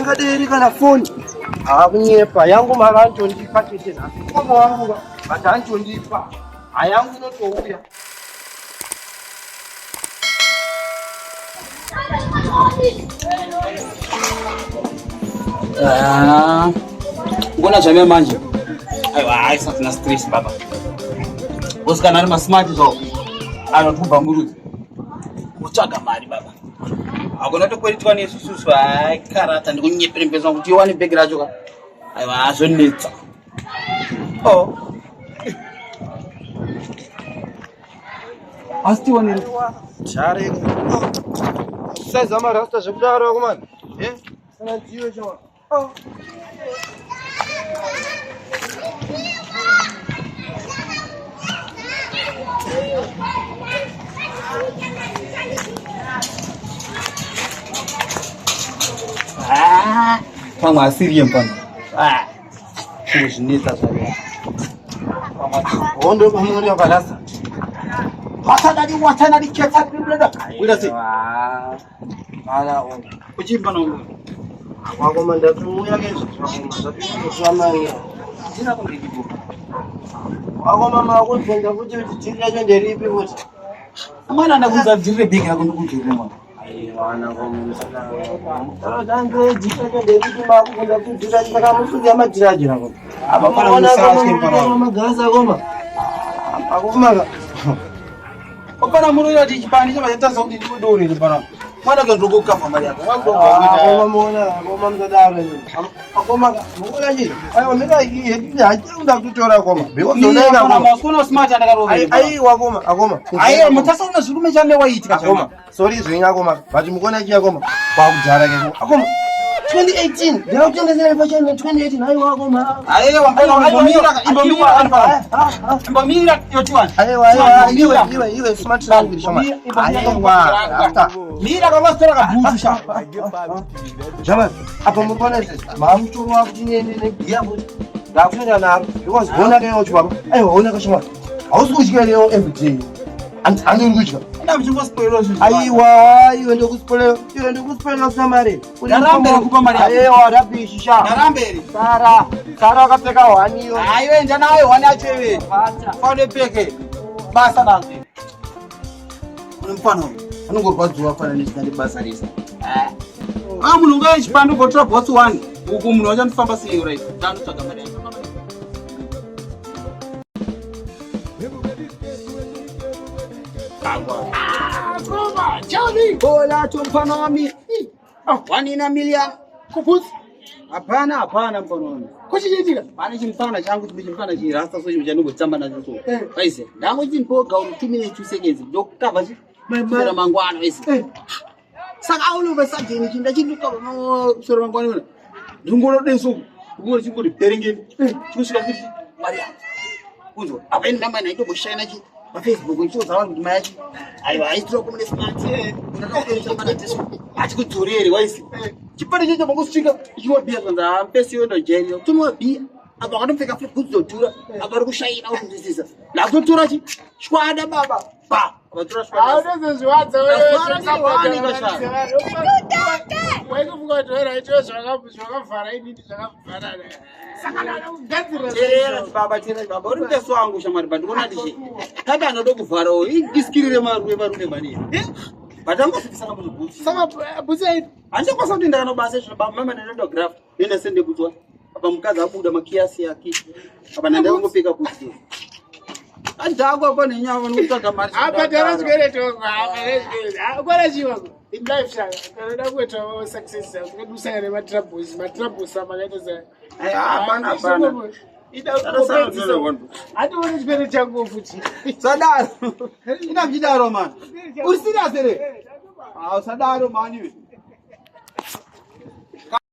kaderi kana phone. Akunyepa yangu mara antondipa chete na. Koma wangu bata antondipa. Ayangu notouya. Ngona jamia manje. Aiwa, sasa tuna stress baba. Oscar na ma smart zo. Anatupa mburuzi. Uchaga mali baba. Akona to kweli twani susu ai karata ndikunyepere mpesa kuti wani begira joka. Aiwa, azonetsa. Oh. Asti wani chare. Sasa zama rasta zikudaro kumani. Sana jiwe chama. Oh. Kama asiri mpana. Kushinita sana. Ondo kumuri abalasa. Watana di keta kwenda. Wila si. Mala ondo. Kuchimba na ondo. Wako manda tuya kesho. Tuamani. Sina kundikibu. Wako mama wako kwenda kujitia nje ripi wote. Mwana anakuza vile bega kundukuja mwana. Wana komsana. Tangu jikana David makwenda kujira jikana musudia majiraji nako. Aba mwana kama gaza goma. Akuma. Opana muru ya jipani chama yata sauti duri bana. Mwana kanduko kafa mali yako. Akoma mona, akoma mdadara ni. Akoma mwana ji. Ayo mega hii hajaunda kutora koma. Ndonega koma. Kuna smart andaka roho. Ai wakoma, akoma. Ai mutasa una zulume chane waiti akoma. Sorry zwinga akoma. Bati mukona ji akoma. Kwa kujara ke. Akoma. 2018. Leo tengeze fashion 2018 ai wakoma. Ai wampana imbomira yotiwana. Ai iwe smart language shoma. Ai wa. Mira kama stora kabuzu shamba. Jama, apa mukona mamchuru wa kujinene diabo. Ndakufanya na because bona ke ochwa. Ai ona ka shoma. Awusukushike leo everyday. Angikushika. Ndamchungo spoiler sho. Aiwa, iwe ndo kuspoiler. Iwe ndo kuspoiler samare. Narambe kupa mali. Aiwa, rapishisha. Narambe. Sara kapeka wani yo. Aiwe njana nayo wani achewe. Acha. Fone peke. Basa nanzi. Mfano. Anongorwadziwa fana nesingandi basa risa. Mununga chipando gotra boss 1. Uku munhu wachandifamba sei right. Ndanotsvaga mari yangu. Koma, Charlie. Bola tumfana wami. 1 in a million. Kupuzi. Hapana mfano wami. Kuchichitika. Pane chimfana changu chimfana chirasta so chanongotsamba nacho so. Kaise. Ndango chimpoga uri 2 minutes 2 seconds. Ndokutava chi. Mara mangwana wese. Saka aulo besajeni chinda chiduka no sura mangwana wena. Ndungolo denso. Ngoro chingori beringeni. Chusika kuti Maria. Kunzo. Apa ndamba naito boshana chi. Pa Facebook nchizo wangu maji. Aiwa aitro kumene smart. Ndakapenda chamba teso. Achikudzorere waisi. Chipande checho mangosvika ichiwa bia kwanza mpesi yondo jeri. Tumwa bia. Apa kanopfeka flip kuzotura. Apa ari kushaina kuzwisisa. La kuzotura chi. Shwada baba. Pa. Awunoze zviwadza waikufungatora ito zvakavhara inini zvakavhara saka ndakugadzira baba uri mpeso wangu shamari but ndikuona tichi tati anoda kuvharawo iskirire marume mani batangosvikisana muzvibhutsi saka bhutsi aiti handichakwanisa kuti ndakanobasa mama ndinodograph nenda sende kutswa apa mukadzi abuda makiyasi yake apa ndandaingopfeka bhutsi andakwa pane nyama nokutsvaga mari abhadhara chikwereto kwana chiwako in life shaka ndinoda kuitawo success kudusana nematrabhus amakaita sa hapana hatione chikwereto changu futi sadaro ina mchidaro mani uri serious ere sadaro mani